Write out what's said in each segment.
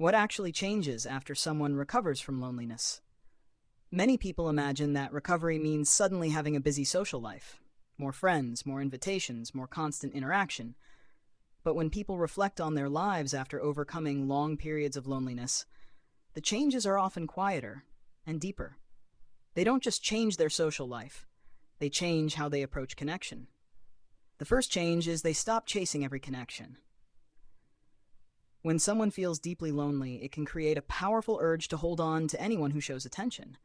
What actually changes after someone recovers from loneliness? Many people imagine that recovery means suddenly having a busy social life, more friends, more invitations, more constant interaction. But when people reflect on their lives after overcoming long periods of loneliness, the changes are often quieter and deeper. They don't just change their social life, they change how they approach connection. The first change is they stop chasing every connection. When someone feels deeply lonely, it can create a powerful urge to hold on to anyone who shows attention,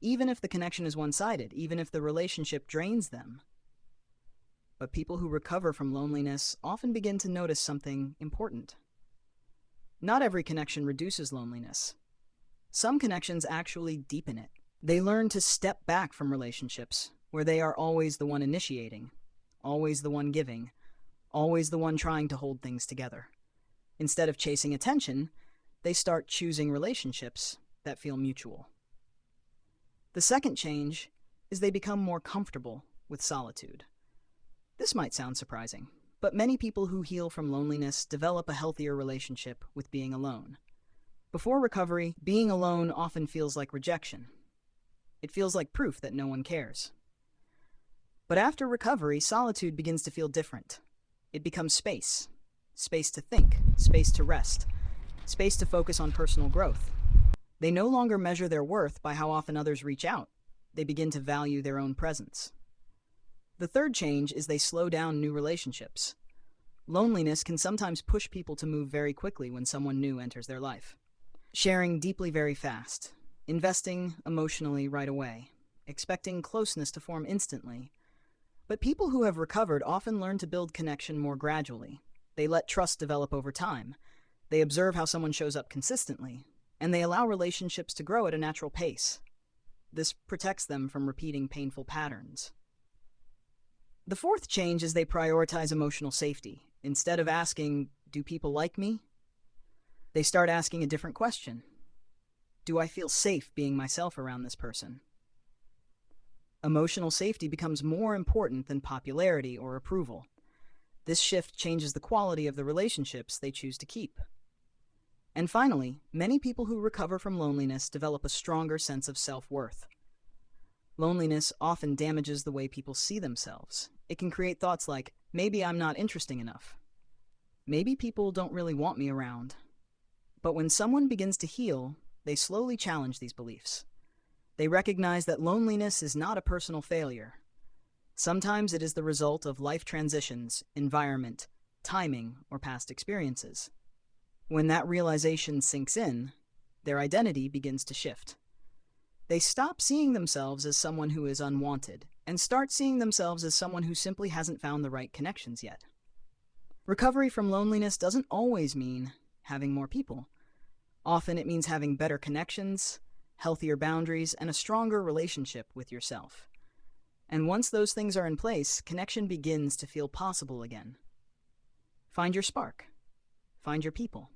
even if the connection is one-sided, even if the relationship drains them. But people who recover from loneliness often begin to notice something important. Not every connection reduces loneliness. Some connections actually deepen it. They learn to step back from relationships where they are always the one initiating, always the one giving, always the one trying to hold things together. Instead of chasing attention, they start choosing relationships that feel mutual. The second change is they become more comfortable with solitude. This might sound surprising, but many people who heal from loneliness develop a healthier relationship with being alone. Before recovery, being alone often feels like rejection. It feels like proof that no one cares. But after recovery, solitude begins to feel different. It becomes space. Space to think, space to rest, space to focus on personal growth. They no longer measure their worth by how often others reach out. They begin to value their own presence. The third change is they slow down new relationships. Loneliness can sometimes push people to move very quickly when someone new enters their life. Sharing deeply very fast, investing emotionally right away, expecting closeness to form instantly. But people who have recovered often learn to build connection more gradually. They let trust develop over time. They observe how someone shows up consistently, and they allow relationships to grow at a natural pace. This protects them from repeating painful patterns. The fourth change is they prioritize emotional safety. Instead of asking, "Do people like me?" they start asking a different question. Do I feel safe being myself around this person? Emotional safety becomes more important than popularity or approval. This shift changes the quality of the relationships they choose to keep. And finally, many people who recover from loneliness develop a stronger sense of self-worth. Loneliness often damages the way people see themselves. It can create thoughts like, maybe I'm not interesting enough. Maybe people don't really want me around. But when someone begins to heal, they slowly challenge these beliefs. They recognize that loneliness is not a personal failure. Sometimes it is the result of life transitions, environment, timing, or past experiences. When that realization sinks in, their identity begins to shift. They stop seeing themselves as someone who is unwanted and start seeing themselves as someone who simply hasn't found the right connections yet. Recovery from loneliness doesn't always mean having more people. Often it means having better connections, healthier boundaries, and a stronger relationship with yourself. And once those things are in place, connection begins to feel possible again. Find your spark. Find your people.